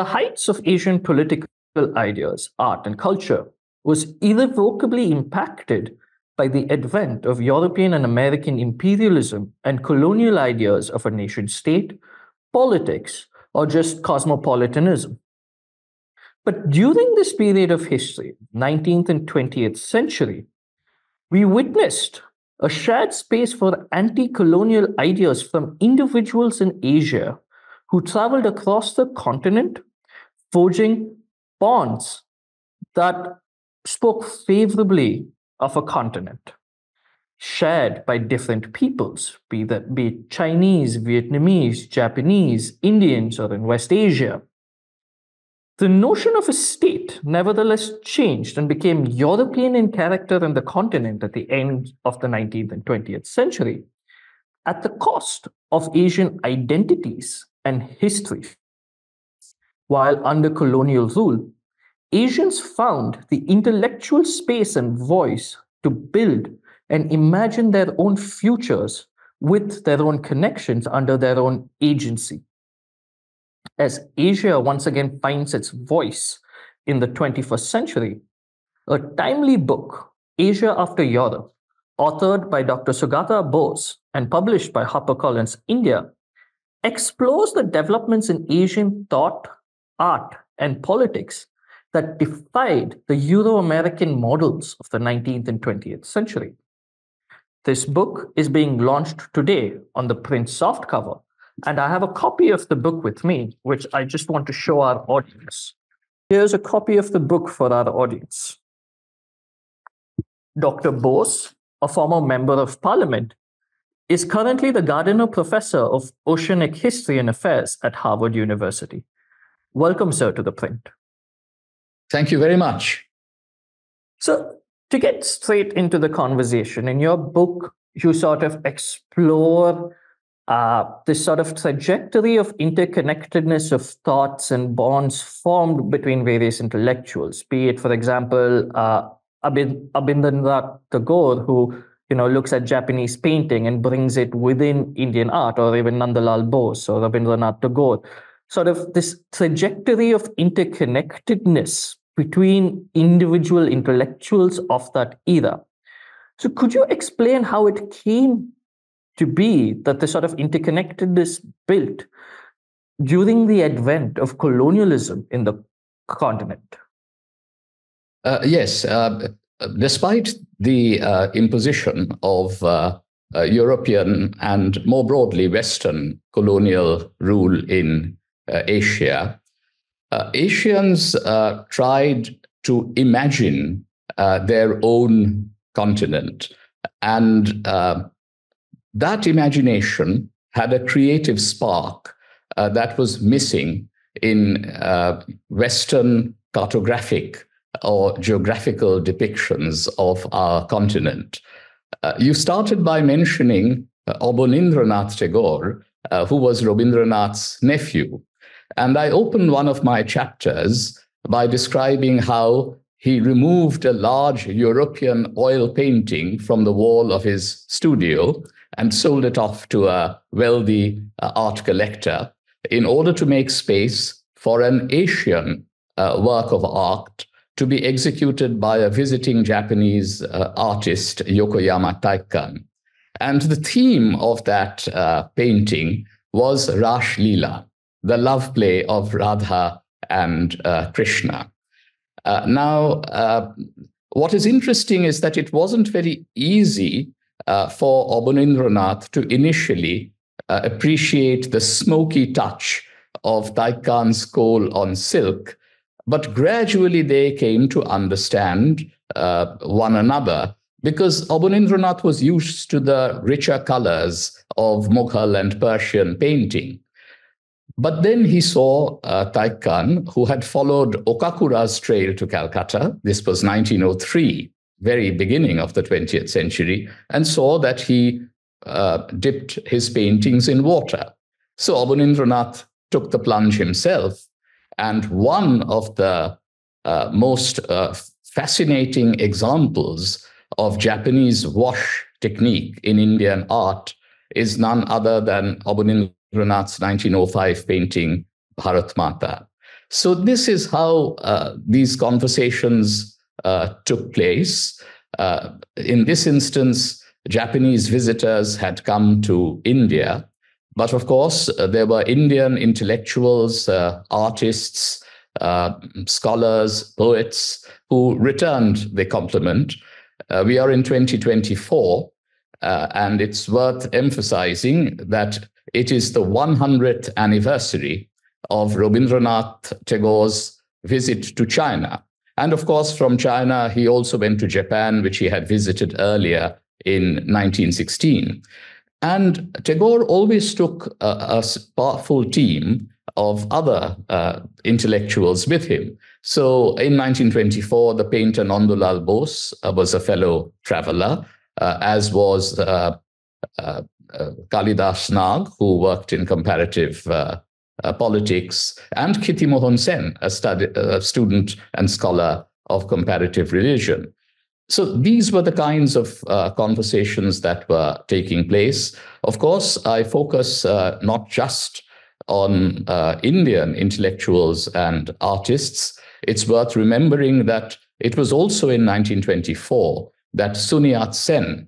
The heights of Asian political ideas, art, and culture was irrevocably impacted by the advent of European and American imperialism and colonial ideas of a nation state, politics, or just cosmopolitanism. But during this period of history, 19th and 20th century, we witnessed a shared space for anti-colonial ideas from individuals in Asia who traveled across the continent, forging bonds that spoke favorably of a continent shared by different peoples, be it Chinese, Vietnamese, Japanese, Indians, or in West Asia. The notion of a state nevertheless changed and became European in character on the continent at the end of the 19th and 20th century, at the cost of Asian identities and history. While under colonial rule, Asians found the intellectual space and voice to build and imagine their own futures with their own connections under their own agency. As Asia once again finds its voice in the 21st century, a timely book, Asia After Europe, authored by Dr. Sugata Bose and published by HarperCollins India, explores the developments in Asian thought, art, and politics that defied the Euro-American models of the 19th and 20th century. This book is being launched today on the print softcover, and I have a copy of the book with me, which I just want to show our audience. Here's a copy of the book for our audience. Dr. Bose, a former member of parliament, is currently the Gardiner Professor of Oceanic History and Affairs at Harvard University. Welcome, sir, to The Print. Thank you very much. So, to get straight into the conversation, in your book, you sort of explore this sort of trajectory of interconnectedness of thoughts and bonds formed between various intellectuals, be it, for example, Rabindranath Tagore, who looks at Japanese painting and brings it within Indian art, or even Nandalal Bose or Rabindranath Tagore. Sort of this trajectory of interconnectedness between individual intellectuals of that era. So could you explain how it came to be that the sort of interconnectedness built during the advent of colonialism in the continent? Yes. Despite the imposition of European and more broadly Western colonial rule in Asia, Asians tried to imagine their own continent, and that imagination had a creative spark that was missing in Western cartographic or geographical depictions of our continent. You started by mentioning Abanindranath Tagore, who was Rabindranath's nephew. And I opened one of my chapters by describing how he removed a large European oil painting from the wall of his studio and sold it off to a wealthy art collector in order to make space for an Asian work of art to be executed by a visiting Japanese artist, Yokoyama Taikan. And the theme of that painting was Rash Leela, the love play of Radha and Krishna. What is interesting is that it wasn't very easy for Abanindranath to initially appreciate the smoky touch of Taikan's coal on silk, but gradually they came to understand one another, because Abanindranath was used to the richer colors of Mughal and Persian painting. But then he saw Taikan, who had followed Okakura's trail to Calcutta. This was 1903, very beginning of the 20th century, and saw that he dipped his paintings in water. So Abanindranath took the plunge himself, and one of the most fascinating examples of Japanese wash technique in Indian art is none other than Abanindranath's 1905 painting, Bharat Mata. So this is how these conversations took place. In this instance, Japanese visitors had come to India, but of course, there were Indian intellectuals, artists, scholars, poets who returned the compliment. We are in 2024, and it's worth emphasizing that it is the 100th anniversary of Rabindranath Tagore's visit to China. And of course, from China, he also went to Japan, which he had visited earlier in 1916. And Tagore always took a powerful team of other intellectuals with him. So in 1924, the painter Nandulal Bose was a fellow traveler, as was Kalidas Nag, who worked in comparative politics, and Kiti Mohan Sen, a student and scholar of comparative religion. So these were the kinds of conversations that were taking place. Of course, I focus not just on Indian intellectuals and artists. It's worth remembering that it was also in 1924 that Sun Yat-sen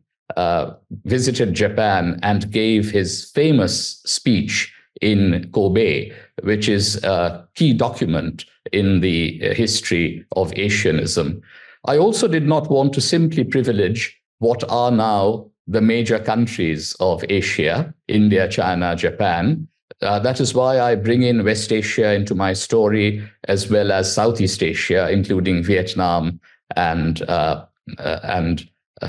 visited Japan and gave his famous speech in Kobe, which is a key document in the history of Asianism. I also did not want to simply privilege what are now the major countries of Asia, India, China, Japan. That is why I bring in West Asia into my story, as well as Southeast Asia, including Vietnam and the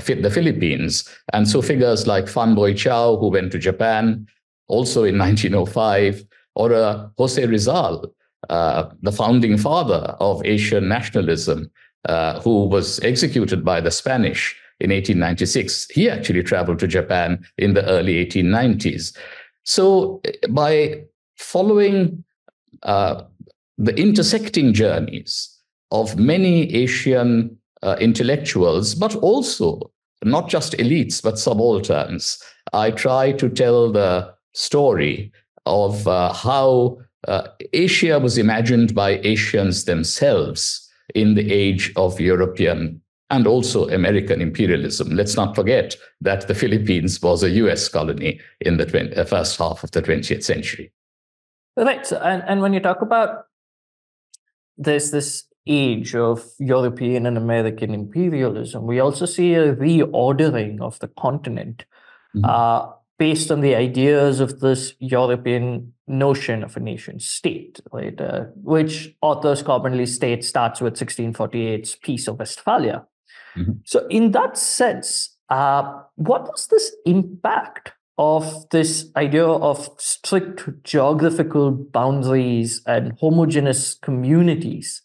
Philippines. And so figures like Fan Boy-Chao, who went to Japan, also in 1905, or Jose Rizal, the founding father of Asian nationalism, who was executed by the Spanish in 1896. He actually traveled to Japan in the early 1890s. So by following the intersecting journeys of many Asian intellectuals, but also not just elites, but subalterns, I try to tell the story of how Asia was imagined by Asians themselves in the age of European and also American imperialism. Let's not forget that the Philippines was a US colony in the first half of the 20th century. Right. So, and when you talk about this age of European and American imperialism, we also see a reordering of the continent based on the ideas of this European notion of a nation state, right? Which authors commonly state starts with 1648's Peace of Westphalia. Mm-hmm. So in that sense, what was this impact of this idea of strict geographical boundaries and homogeneous communities,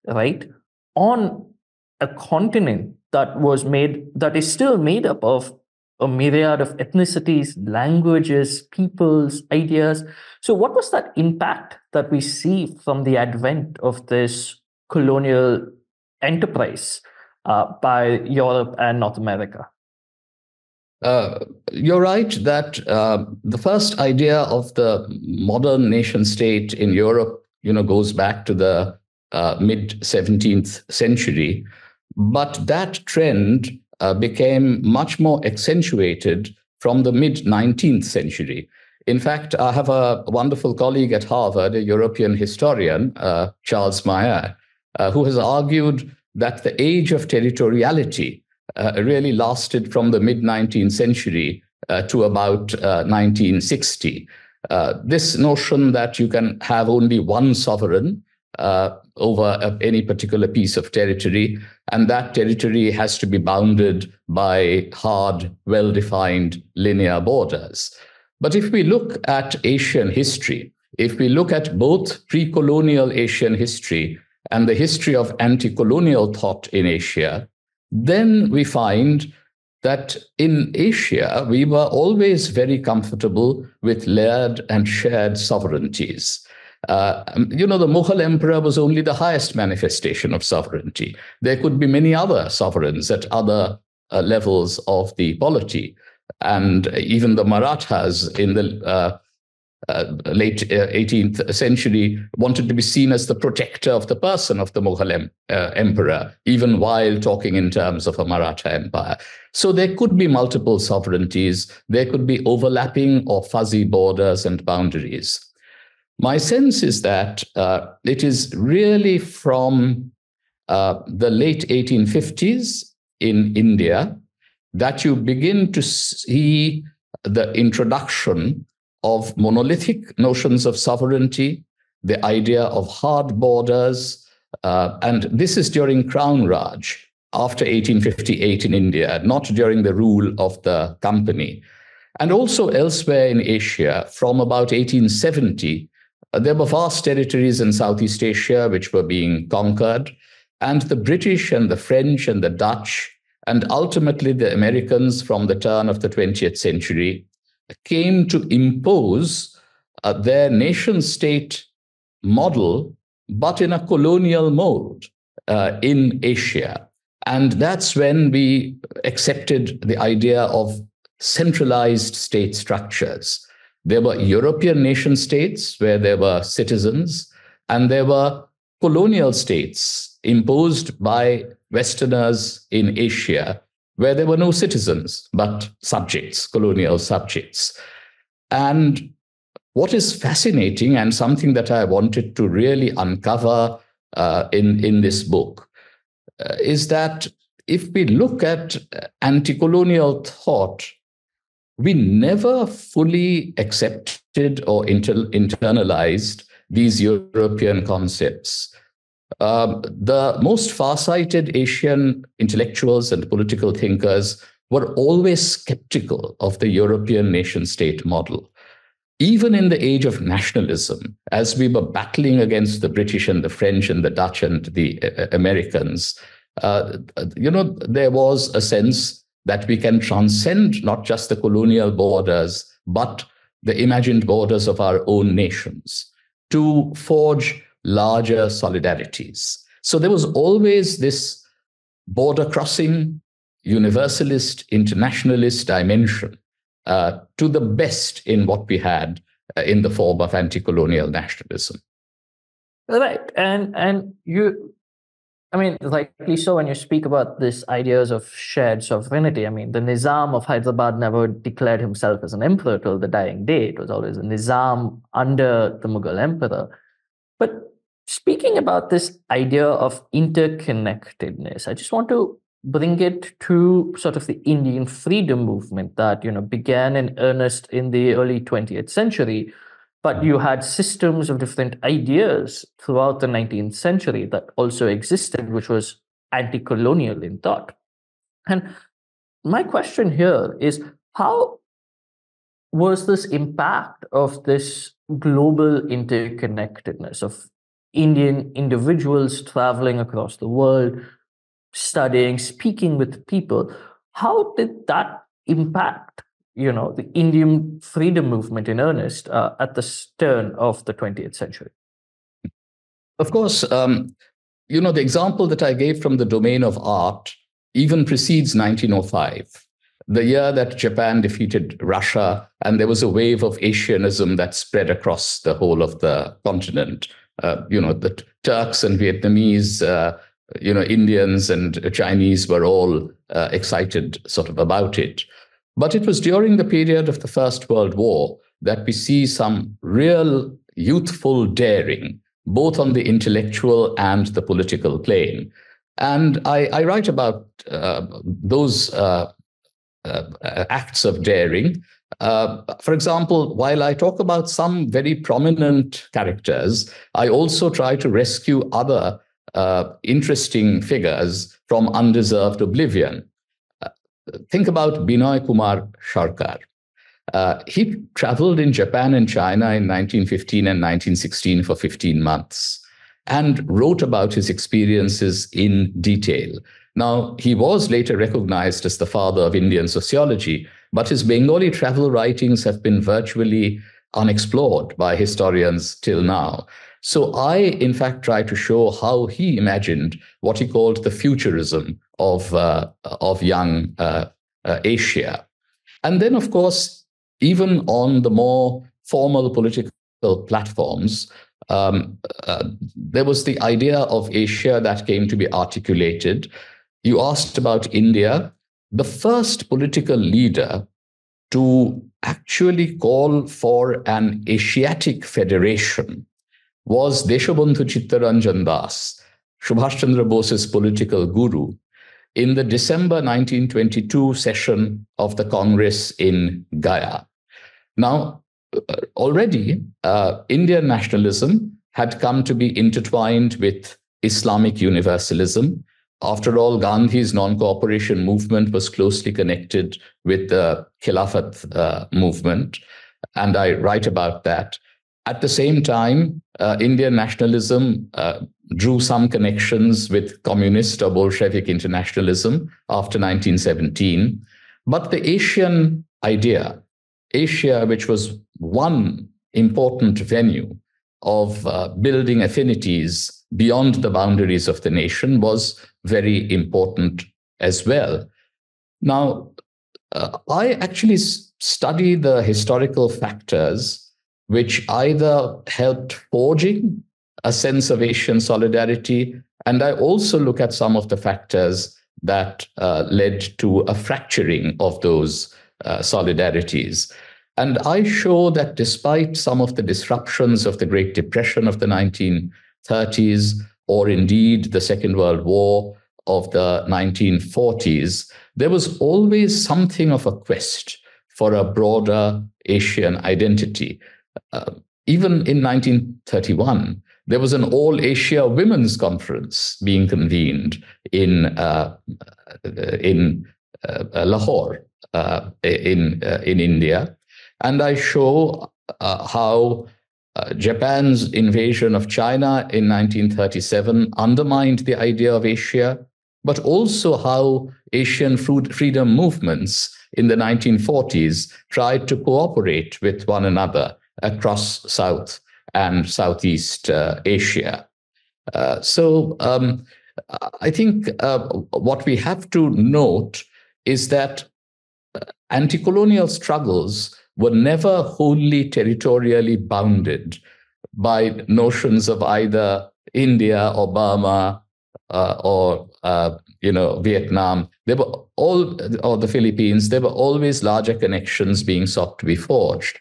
right, on a continent that is still made up of a myriad of ethnicities, languages, peoples, ideas? So what was that impact that we see from the advent of this colonial enterprise by Europe and North America? You're right that the first idea of the modern nation state in Europe, goes back to the mid 17th century. But that trend became much more accentuated from the mid 19th century. In fact, I have a wonderful colleague at Harvard, a European historian, Charles Meyer, who has argued that the age of territoriality really lasted from the mid 19th century to about 1960. This notion that you can have only one sovereign over any particular piece of territory, and that territory has to be bounded by hard, well-defined linear borders. But if we look at Asian history, if we look at both pre-colonial Asian history and the history of anti-colonial thought in Asia, then we find that in Asia, we were always very comfortable with layered and shared sovereignties. The Mughal emperor was only the highest manifestation of sovereignty. There could be many other sovereigns at other levels of the polity. And even the Marathas in the late 18th century, wanted to be seen as the protector of the person of the Mughal emperor, even while talking in terms of a Maratha empire. So there could be multiple sovereignties, there could be overlapping or fuzzy borders and boundaries. My sense is that it is really from the late 1850s in India that you begin to see the introduction of monolithic notions of sovereignty, the idea of hard borders, and this is during Crown Raj after 1858 in India, not during the rule of the company. And also elsewhere in Asia, from about 1870, there were vast territories in Southeast Asia which were being conquered, and the British and the French and the Dutch, and ultimately the Americans from the turn of the 20th century, came to impose their nation-state model, but in a colonial mode in Asia. And that's when we accepted the idea of centralized state structures. There were European nation states where there were citizens, and there were colonial states imposed by Westerners in Asia where there were no citizens, but subjects, colonial subjects. And what is fascinating, and something that I wanted to really uncover in this book, is that if we look at anti-colonial thought, we never fully accepted or internalized these European concepts. The most far-sighted Asian intellectuals and political thinkers were always skeptical of the European nation-state model. Even in the age of nationalism, as we were battling against the British and the French and the Dutch and the Americans, there was a sense that we can transcend not just the colonial borders, but the imagined borders of our own nations to forge larger solidarities. So there was always this border crossing, universalist, internationalist dimension to the best in what we had in the form of anti-colonial nationalism. Right. And you, I mean, rightly so, when you speak about these ideas of shared sovereignty, I mean, the Nizam of Hyderabad never declared himself as an emperor till the dying day. It was always a Nizam under the Mughal emperor. But speaking about this idea of interconnectedness, I just want to bring it to sort of the Indian freedom movement that, began in earnest in the early 20th century. But you had systems of different ideas throughout the 19th century that also existed, which was anti-colonial in thought. And my question here is, how was this impact of this global interconnectedness of Indian individuals traveling across the world, studying, speaking with people, how did that impact the Indian freedom movement in earnest at the turn of the 20th century? Of course, the example that I gave from the domain of art even precedes 1905, the year that Japan defeated Russia, and there was a wave of Asianism that spread across the whole of the continent. The Turks and Vietnamese, Indians and Chinese were all excited sort of about it. But it was during the period of the First World War that we see some real youthful daring, both on the intellectual and the political plane. And I write about those acts of daring. For example, while I talk about some very prominent characters, I also try to rescue other interesting figures from undeserved oblivion. Think about Binoy Kumar Sharkar. He traveled in Japan and China in 1915 and 1916 for 15 months and wrote about his experiences in detail. Now, he was later recognized as the father of Indian sociology, but his Bengali travel writings have been virtually unexplored by historians till now. So I, in fact, try to show how he imagined what he called the futurism of young Asia. And then, of course, even on the more formal political platforms, there was the idea of Asia that came to be articulated. You asked about India. The first political leader to actually call for an Asiatic federation was Deshabandhu Chittaranjan Das, Subhash Chandra Bose's political guru, in the December 1922 session of the Congress in Gaya. Now, already Indian nationalism had come to be intertwined with Islamic universalism. After all, Gandhi's non-cooperation movement was closely connected with the Khilafat movement, and I write about that. At the same time, Indian nationalism drew some connections with communist or Bolshevik internationalism after 1917. But the Asian idea, Asia, which was one important venue of building affinities beyond the boundaries of the nation, was very important as well. Now, I actually study the historical factors which either helped forging a sense of Asian solidarity, and I also look at some of the factors that led to a fracturing of those solidarities. And I show that despite some of the disruptions of the Great Depression of the 1930s, or indeed the Second World War of the 1940s, there was always something of a quest for a broader Asian identity. Even in 1931, there was an All-Asia Women's Conference being convened in Lahore, in India. And I show how Japan's invasion of China in 1937 undermined the idea of Asia, but also how Asian freedom movements in the 1940s tried to cooperate with one another across South and Southeast Asia. So I think what we have to note is that anti-colonial struggles were never wholly territorially bounded by notions of either India or Burma or Vietnam. They were all, or the Philippines. There were always larger connections being sought to be forged.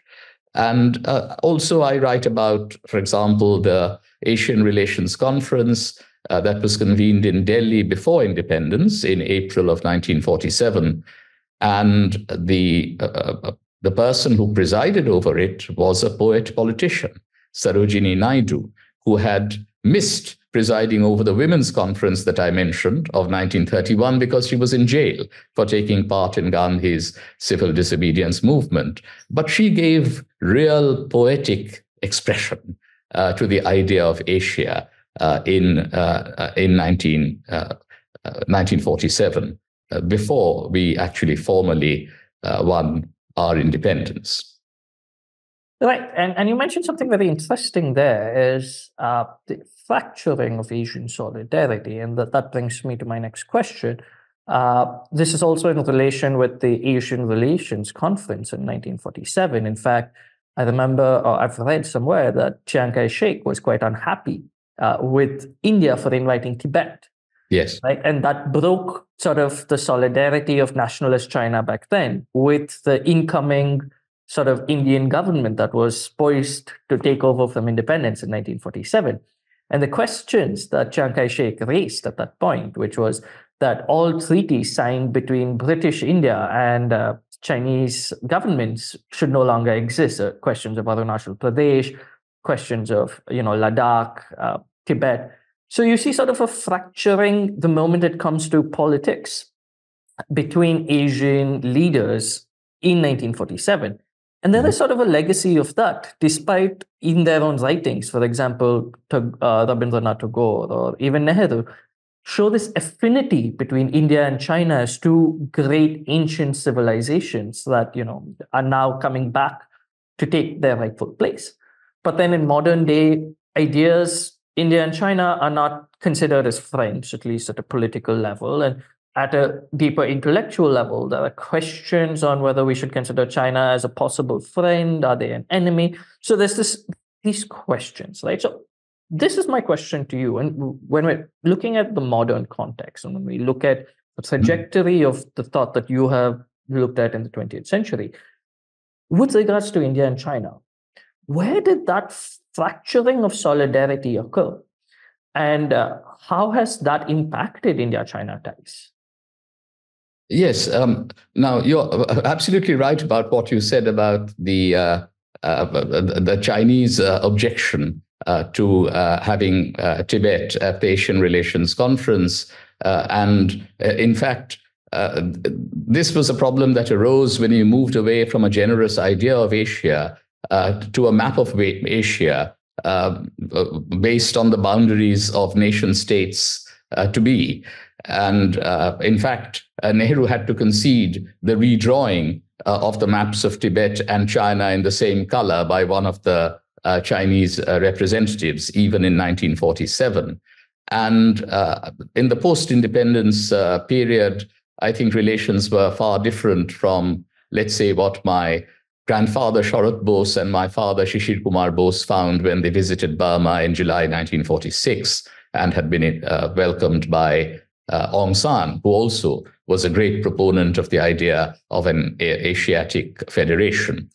And also I write about, for example, the Asian Relations Conference that was convened in Delhi before independence in April of 1947. And the person who presided over it was a poet-politician, Sarojini Naidu, who had missed presiding over the Women's Conference that I mentioned of 1931 because she was in jail for taking part in Gandhi's civil disobedience movement. But she gave real poetic expression to the idea of Asia in 1947, before we actually formally won our independence. Right, and you mentioned something very interesting there, is the fracturing of Asian solidarity, and that brings me to my next question. This is also in relation with the Asian Relations Conference in 1947. In fact, I remember, or I've read somewhere, that Chiang Kai-shek was quite unhappy with India for inviting Tibet. Yes. Right, and that broke sort of the solidarity of nationalist China back then with the incoming sort of Indian government that was poised to take over from independence in 1947. And the questions that Chiang Kai-shek raised at that point, which was that all treaties signed between British India and Chinese governments should no longer exist. Questions of Arunachal Pradesh, questions of Ladakh, Tibet. So you see sort of a fracturing the moment it comes to politics between Asian leaders in 1947. And there is sort of a legacy of that, despite in their own writings, for example, Rabindranath Tagore or even Nehru, show this affinity between India and China as two great ancient civilizations that, are now coming back to take their rightful place. But then in modern day ideas, India and China are not considered as friends, at least at a political level. And at a deeper intellectual level, there are questions on whether we should consider China as a possible friend. Are they an enemy? So there's these questions, right? So this is my question to you. And when we're looking at the modern context, and when we look at the trajectory of the thought that you have looked at in the 20th century, with regards to India and China, where did that fracturing of solidarity occur? And how has that impacted India-China ties? Yes. Now, you're absolutely right about what you said about the Chinese objection to having Tibet at the Asian Relations Conference. And in fact, this was a problem that arose when you moved away from a generous idea of Asia to a map of Asia based on the boundaries of nation states to be. And in fact, Nehru had to concede the redrawing of the maps of Tibet and China in the same color by one of the Chinese representatives, even in 1947. And in the post-independence period, I think relations were far different from, let's say, what my grandfather Sharat Bose and my father Shishir Kumar Bose found when they visited Burma in July 1946 and had been welcomed by Aung San, who also was a great proponent of the idea of an Asiatic federation.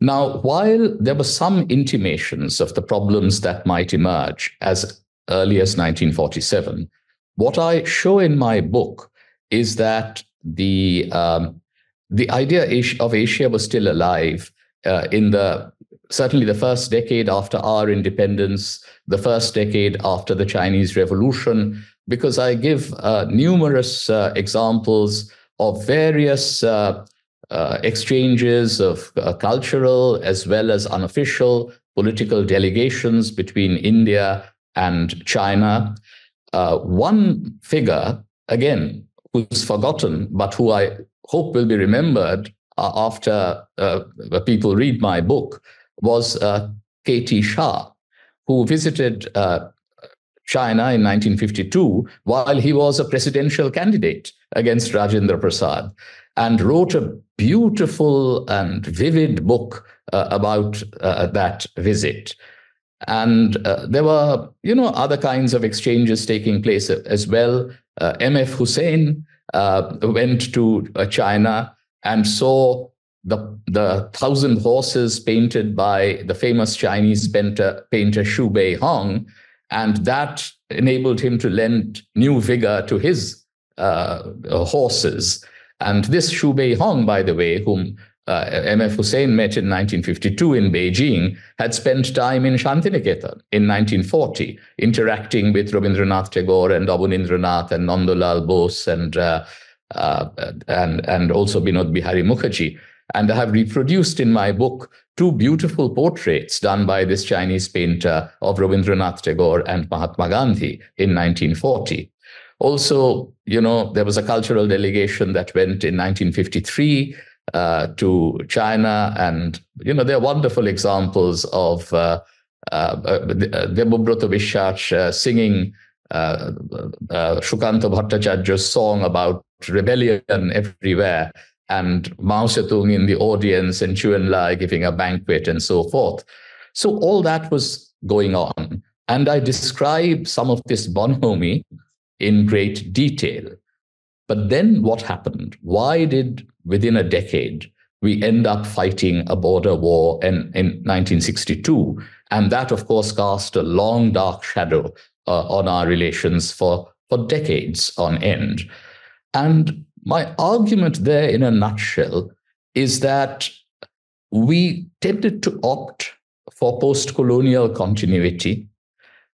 Now, while there were some intimations of the problems that might emerge as early as 1947, what I show in my book is that the idea of Asia was still alive in certainly the first decade after our independence, the first decade after the Chinese Revolution, because I give numerous examples of various exchanges of cultural as well as unofficial political delegations between India and China. One figure, again, who's forgotten, but who I hope will be remembered after people read my book, was K.T. Shah, who visited China in 1952 while he was a presidential candidate against Rajendra Prasad, and wrote a beautiful and vivid book about that visit. And there were, other kinds of exchanges taking place as well. M.F. Hussain went to China and saw the 1,000 horses painted by the famous Chinese painter Xu Beihong, and that enabled him to lend new vigor to his horses. And this Xu Beihong, by the way, whom M.F. Hussain met in 1952 in Beijing, had spent time in Shantiniketan in 1940, interacting with Rabindranath Tagore and Abanindranath and Nandalal Bose and also Binod Bihari Mukherjee. And I have reproduced in my book 2 beautiful portraits done by this Chinese painter of Rabindranath Tagore and Mahatma Gandhi in 1940. Also, there was a cultural delegation that went in 1953 to China, and there are wonderful examples of Debabrata Vishach singing Shukanta Bhattacharya's song about rebellion everywhere, and Mao Zedong in the audience, and Chu Enlai giving a banquet, and so forth. So all that was going on, and I describe some of this bonhomie in great detail. But then what happened? Why did, within a decade, we end up fighting a border war in 1962? And that, of course, cast a long, dark shadow on our relations for decades on end. And my argument there, in a nutshell, is that we tended to opt for post-colonial continuity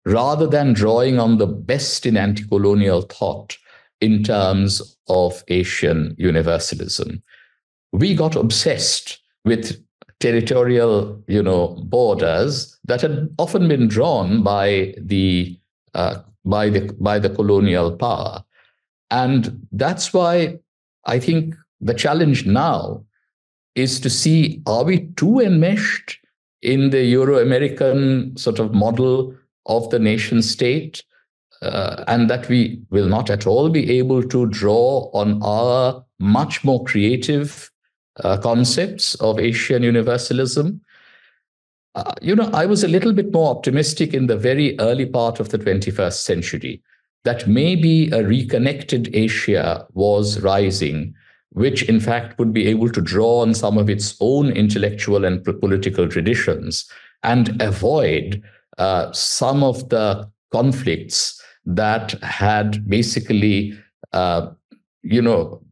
rather than drawing on the best in anti-colonial thought in terms of Asian universalism. We got obsessed with territorial, borders that had often been drawn by the colonial power. And that's why I think the challenge now is to see, are we too enmeshed in the Euro-American sort of model of the nation state, and that we will not at all be able to draw on our much more creative concepts of Asian universalism. I was a little bit more optimistic in the very early part of the 21st century that maybe a reconnected Asia was rising, which in fact would be able to draw on some of its own intellectual and political traditions and avoid some of the conflicts that had basically,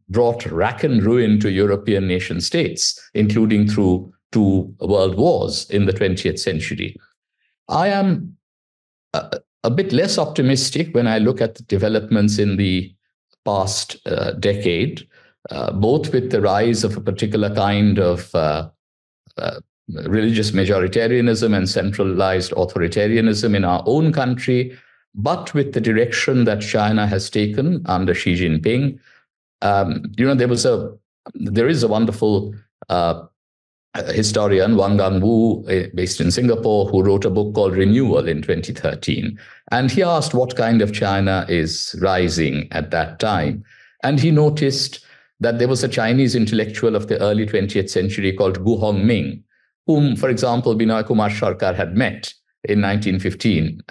brought rack and ruin to European nation states, including through two world wars in the 20th century. I am a bit less optimistic when I look at the developments in the past decade, both with the rise of a particular kind of religious majoritarianism and centralized authoritarianism in our own country, but with the direction that China has taken under Xi Jinping. There is a wonderful historian, Wang Gangwu, based in Singapore, who wrote a book called Renewal in 2013. And he asked what kind of China is rising at that time. And he noticed that there was a Chinese intellectual of the early 20th century called Gu Hongming, whom, for example, Binoy Kumar Sarkar had met in 1915,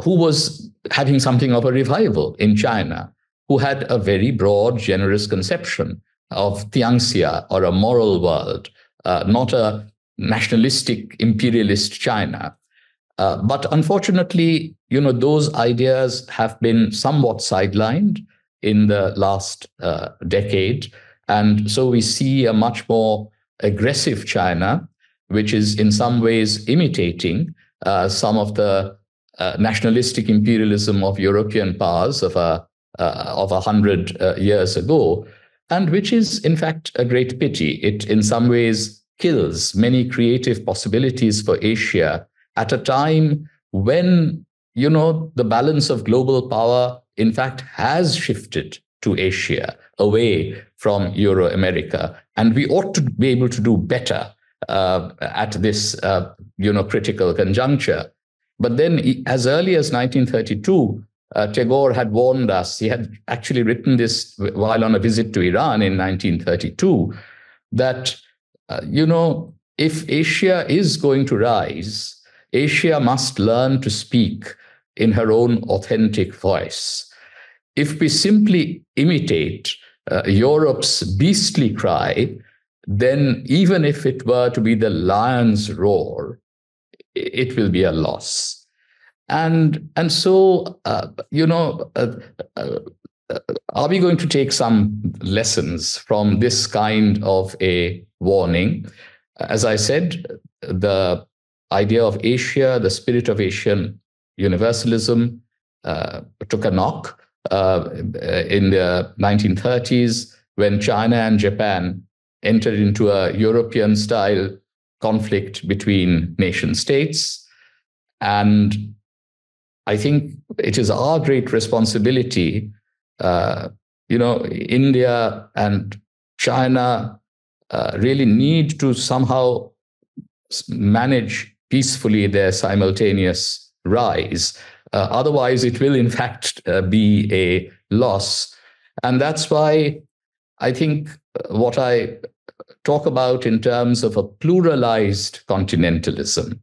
who was having something of a revival in China, who had a very broad, generous conception of Tianxia, or a moral world, not a nationalistic, imperialist China. But unfortunately, those ideas have been somewhat sidelined in the last decade. And so we see a much more aggressive China, which is in some ways imitating some of the nationalistic imperialism of European powers of 100 years ago, and which is, in fact, a great pity. It, in some ways, kills many creative possibilities for Asia at a time when, the balance of global power, in fact, has shifted to Asia, away from Euro-America. And we ought to be able to do better at this, critical conjuncture. But then, as early as 1932, Tagore had warned us. He had actually written this while on a visit to Iran in 1932, that, if Asia is going to rise, Asia must learn to speak in her own authentic voice. If we simply imitate Europe's beastly cry, then even if it were to be the lion's roar, it will be a loss. And so, are we going to take some lessons from this kind of a warning? As I said, the idea of Asia, the spirit of Asian universalism, took a knock in the 1930s when China and Japan entered into a European-style conflict between nation states. And I think it is our great responsibility. India and China really need to somehow manage peacefully their simultaneous rise. Otherwise, it will, in fact, be a loss. And that's why I think what I talk about in terms of a pluralized continentalism,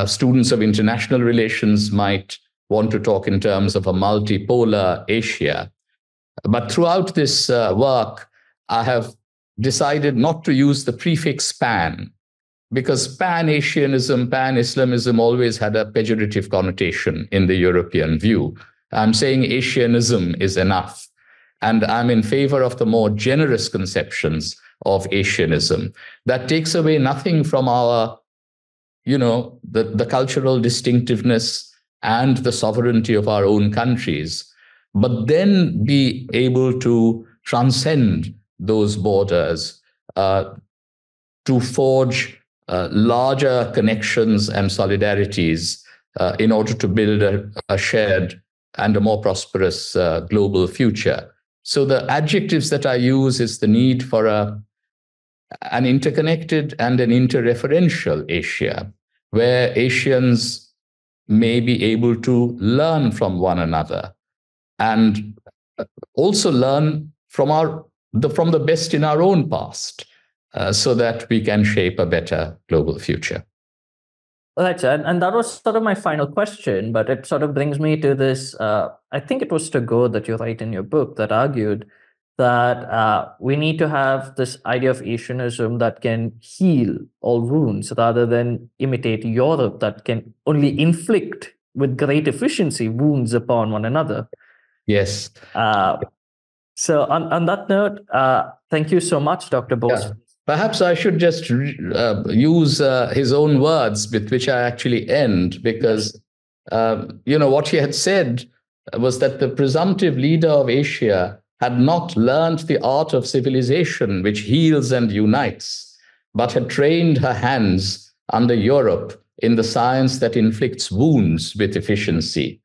students of international relations might want to talk in terms of a multipolar Asia. But throughout this work, I have decided not to use the prefix pan, because pan-Asianism, pan-Islamism always had a pejorative connotation in the European view. I'm saying Asianism is enough. And I'm in favor of the more generous conceptions of Asianism. That takes away nothing from our, the cultural distinctiveness and the sovereignty of our own countries, but then be able to transcend those borders to forge larger connections and solidarities in order to build a shared and a more prosperous global future. So the adjectives that I use is the need for an interconnected and an interreferential Asia, where Asians may be able to learn from one another and also learn from the best in our own past, so that we can shape a better global future. Right, and that was sort of my final question, but it sort of brings me to this. I think it was Tagore that you write in your book that argued that we need to have this idea of Asianism that can heal all wounds rather than imitate Europe that can only inflict with great efficiency wounds upon one another. Yes. So on that note, thank you so much, Dr. Bose. Yeah. Perhaps I should just use his own words with which I actually end, because what he had said was that the presumptive leader of Asia had not learned the art of civilization, which heals and unites, but had trained her hands under Europe in the science that inflicts wounds with efficiency.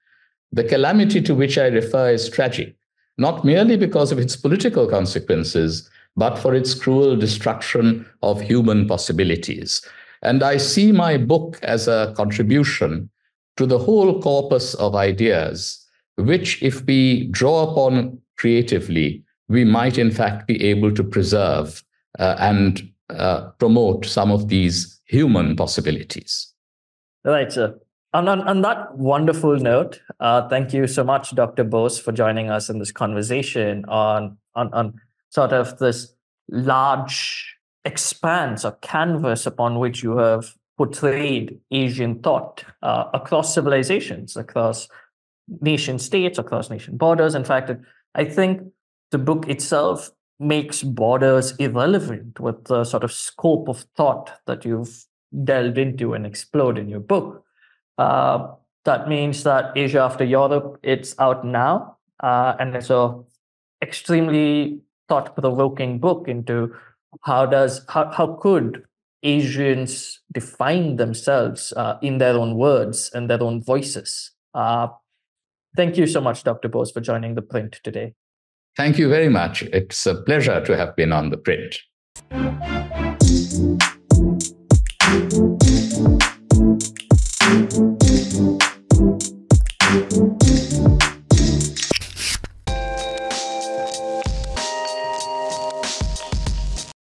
The calamity to which I refer is tragic, not merely because of its political consequences, but for its cruel destruction of human possibilities. And I see my book as a contribution to the whole corpus of ideas, which, if we draw upon creatively, we might in fact be able to preserve and promote some of these human possibilities. Right, sir. On that wonderful note, thank you so much, Dr. Bose, for joining us in this conversation on sort of this large expanse or canvas upon which you have portrayed Asian thought across civilizations, across nation states, across nation borders. In fact, I think the book itself makes borders irrelevant with the sort of scope of thought that you've delved into and explored in your book. That means that Asia After Europe, it's out now, and it's a extremely thought-provoking book into how could Asians define themselves in their own words and their own voices. Thank you so much, Dr. Bose, for joining ThePrint today. Thank you very much. It's a pleasure to have been on ThePrint.